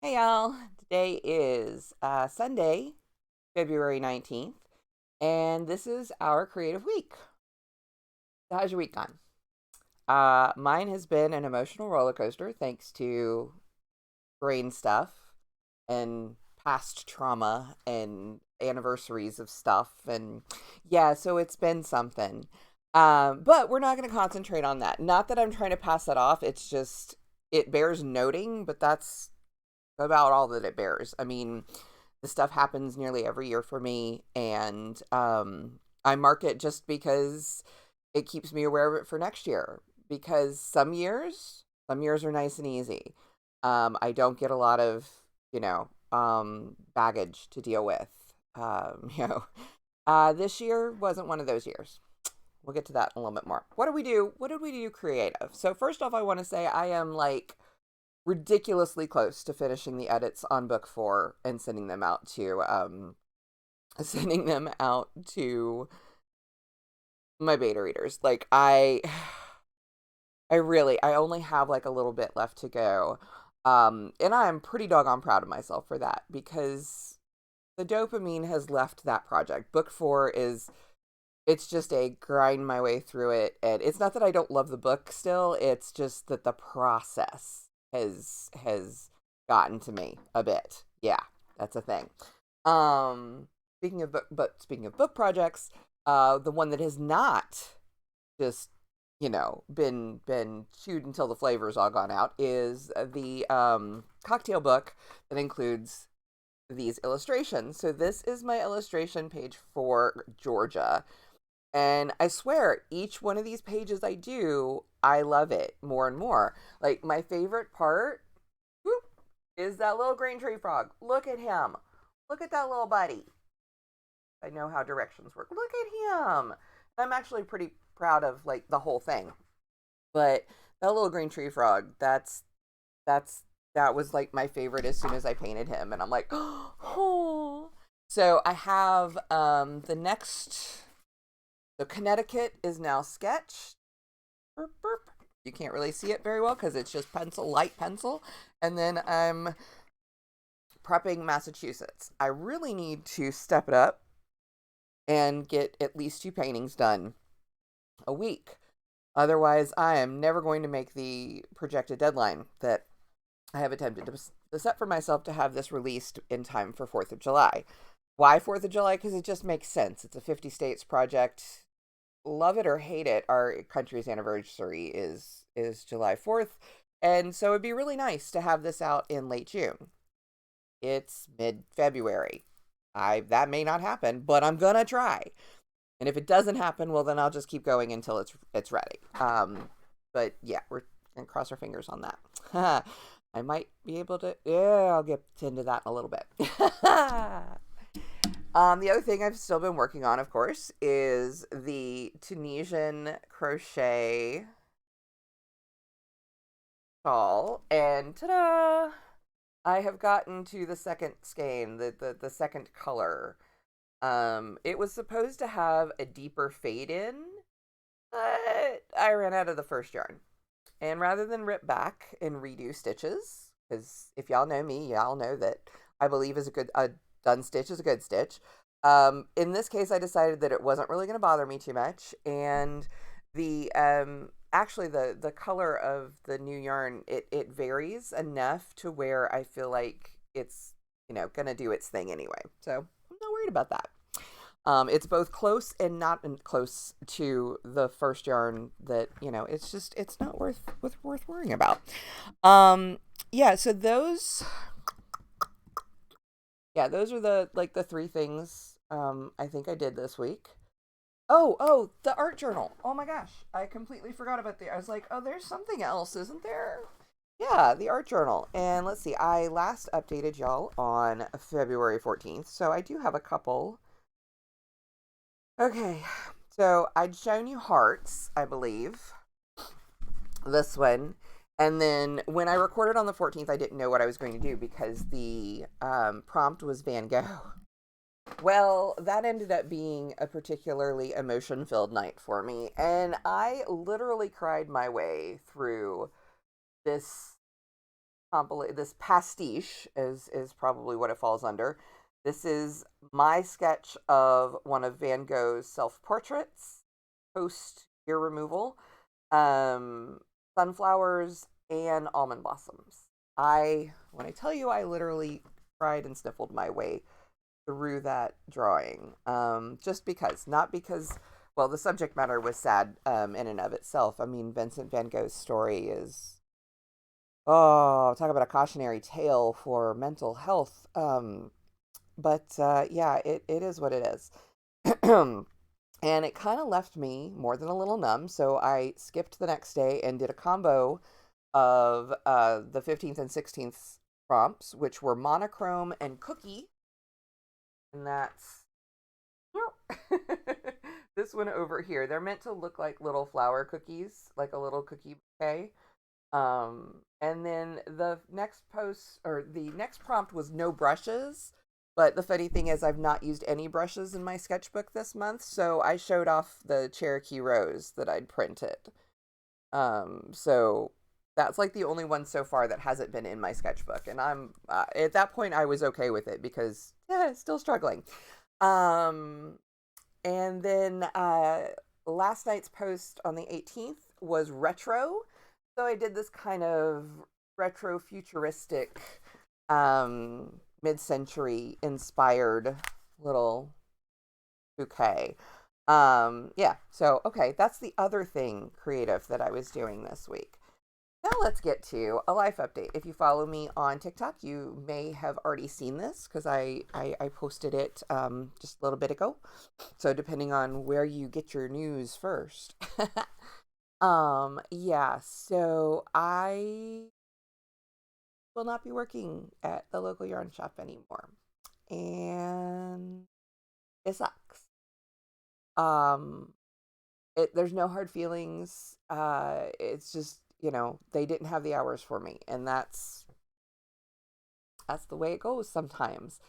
Hey y'all, today is Sunday, February 19th, and this is our creative week. So how's your week gone? Mine has been an emotional roller coaster thanks to brain stuff and past trauma and anniversaries of stuff. And yeah, so it's been something. But we're not going to concentrate on that. Not that I'm trying to pass that off, it's just, it bears noting, but that's about all that it bears. I mean, this stuff happens nearly every year for me, and I mark it just because it keeps me aware of it for next year. Because some years are nice and easy. I don't get a lot of, baggage to deal with. Um, you know, this year wasn't one of those years. We'll get to that in a little bit more. What do we do? What did we do creative? So first off, I want to say I am like ridiculously close to finishing the edits on book 4 and sending them out to sending them out to my beta readers. Like I only have like a little bit left to go. And I'm pretty doggone proud of myself for that because the dopamine has left that project. Book 4 is it's just a grind my way through it, and it's not that I don't love the book still, it's just that the process has gotten to me a bit. Yeah, that's a thing. Speaking of book projects, the one that has not just been chewed until the flavor's all gone out is the cocktail book that includes these illustrations. So this is my illustration page for Georgia, and I swear, each one of these pages I do, I love it more and more. Like, my favorite part whoop, is that little green tree frog. Look at him. Look at that little buddy. I know how directions work. Look at him. I'm actually pretty proud of, like, the whole thing. But that little green tree frog, that's, that was, like, my favorite as soon as I painted him. And I'm like, oh. So I have the next so Connecticut is now sketched. Burp, burp. You can't really see it very well because it's just pencil, light pencil. And then I'm prepping Massachusetts. I really need to step it up and get at least 2 paintings done a week. Otherwise, I am never going to make the projected deadline that I have attempted to set for myself to have this released in time for 4th of July. Why 4th of July? Because it just makes sense. It's a 50 states project. Love it or hate it, our country's anniversary is July 4th, and so it'd be really nice to have this out in late June. It's mid-February. I That may not happen, but I'm gonna try. And if it doesn't happen, well then I'll just keep going until it's ready. But yeah, we're gonna cross our fingers on that. I might be able to. Yeah, I'll get into that in a little bit. The other thing I've still been working on, of course, is the Tunisian crochet shawl. And ta-da! I have gotten to the second skein, the second color. It was supposed to have a deeper fade in, but I ran out of the first yarn. And rather than rip back and redo stitches, because if y'all know me, y'all know that I believe is a done stitch is a good stitch. In this case, I decided that it wasn't really going to bother me too much, and the actually the color of the new yarn it varies enough to where I feel like it's going to do its thing anyway. So I'm not worried about that. It's both close and not close to the first yarn that, it's just, it's not worth worrying about. Yeah, so those are the 3 things, I think I did this week. Oh, the art journal. Oh my gosh. I completely forgot about I was like, oh, there's something else, isn't there? Yeah, the art journal. And let's see, I last updated y'all on February 14th, so I do have a couple. Okay, so I'd shown you hearts, I believe. This one. And then when I recorded on the 14th, I didn't know what I was going to do because the prompt was Van Gogh. Well, that ended up being a particularly emotion filled night for me. And I literally cried my way through this this pastiche is probably what it falls under. This is my sketch of one of Van Gogh's self portraits post ear removal, um, sunflowers and almond blossoms. When I tell you, I literally cried and sniffled my way through that drawing, just because, not because, well, the subject matter was sad in and of itself. I mean, Vincent Van Gogh's story is, oh, talk about a cautionary tale for mental health. But yeah, it is what it is. And it kind of left me more than a little numb. So I skipped the next day and did a combo of the 15th and 16th prompts, which were monochrome and cookie. And that's this one over here. They're meant to look like little flower cookies, like a little cookie bouquet. And then the next post or the next prompt was no brushes. But the funny thing is, I've not used any brushes in my sketchbook this month, so I showed off the Cherokee Rose that I'd printed. So that's like the only one so far that hasn't been in my sketchbook, and I'm at that point I was okay with it because yeah, still struggling. Um, and then last night's post on the 18th was retro, so I did this kind of retro futuristic, mid-century inspired little bouquet. Yeah, so okay, that's the other thing creative that I was doing this week. Now let's get to a life update. If you follow me on TikTok, you may have already seen this because I posted it just a little bit ago. So depending on where you get your news first. Yeah, so I will not be working at the local yarn shop anymore. And it sucks. Um, there's no hard feelings. It's just, they didn't have the hours for me, and that's the way it goes sometimes.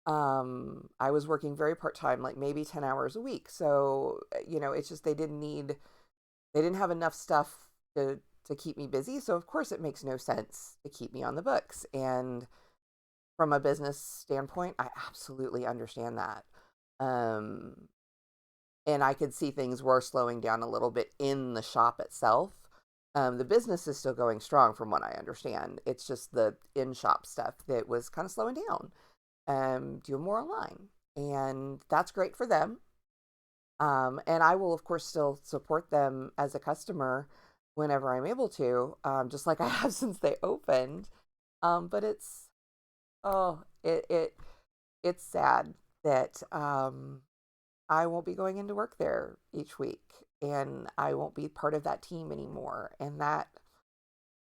I was working very part-time, like maybe 10 hours a week. So, it's just they didn't have enough stuff to keep me busy. So of course it makes no sense to keep me on the books. And from a business standpoint, I absolutely understand that. Um, and I could see things were slowing down a little bit in the shop itself. The business is still going strong from what I understand. It's just the in-shop stuff that was kind of slowing down. Doing more online. And that's great for them. And I will, of course, still support them as a customer whenever I'm able to, just like I have since they opened. But oh, it's sad that I won't be going into work there each week and I won't be part of that team anymore. And that,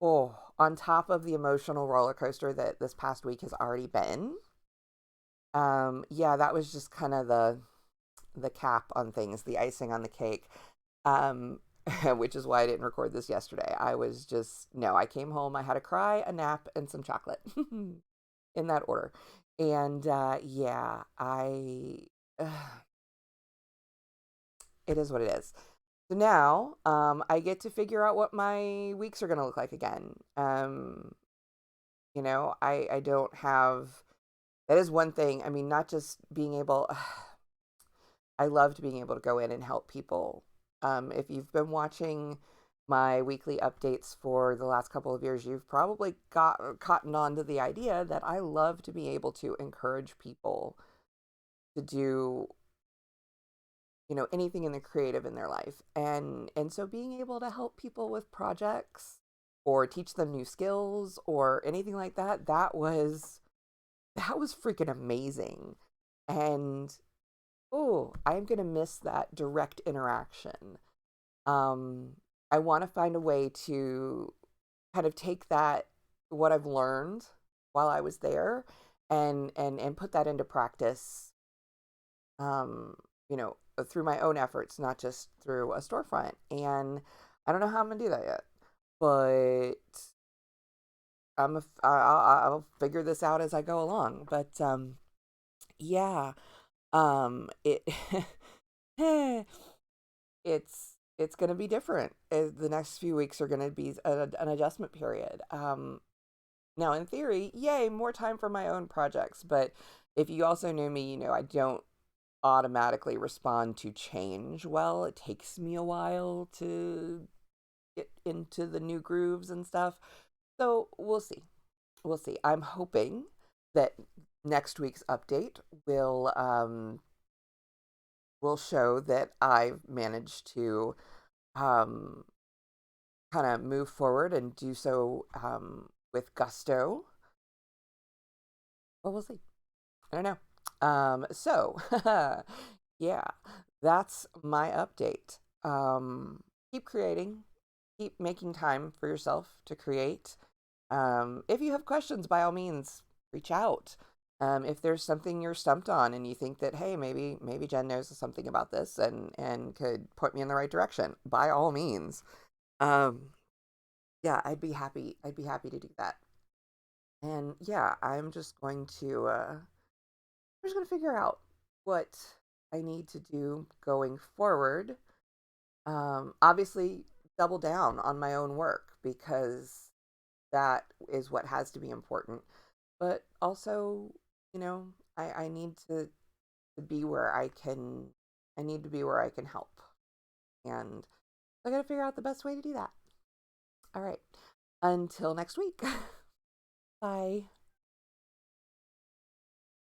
oh, on top of the emotional roller coaster that this past week has already been, yeah, that was just kind of the cap on things, the icing on the cake. Um, which is why I didn't record this yesterday. I was just, no, I came home, I had a cry, a nap, and some chocolate in that order. And yeah, it is what it is. So now I get to figure out what my weeks are going to look like again. I don't have, that is one thing. I mean, not just being able, I loved being able to go in and help people. If you've been watching my weekly updates for the last couple of years, you've probably gotten on to the idea that I love to be able to encourage people to do, anything in the creative in their life. And so being able to help people with projects or teach them new skills or anything like that, that was freaking amazing. And oh, I'm going to miss that direct interaction. Um, I want to find a way to kind of take what I've learned while I was there, and put that into practice, um, through my own efforts, not just through a storefront. And I don't know how I'm going to do that yet, but I'll figure this out as I go along. But yeah, it it's going to be different. The next few weeks are going to be an adjustment period. Now, in theory, yay, more time for my own projects. But if you also know me, you know I don't automatically respond to change well. It takes me a while to get into the new grooves and stuff. So we'll see. We'll see. I'm hoping that next week's update will show that I've managed to um, kind of move forward and do so with gusto. Well, we'll see. I don't know. So yeah, that's my update. Keep creating, keep making time for yourself to create. If you have questions, by all means, reach out. If there's something you're stumped on and you think that, hey, maybe Jen knows something about this and could point me in the right direction, by all means. Um, yeah, I'd be happy to do that. And yeah, I'm just gonna figure out what I need to do going forward. Obviously, double down on my own work because that is what has to be important. But also, you know, I need to be where I need to be where I can help. And I got to figure out the best way to do that. All right. Until next week. Bye.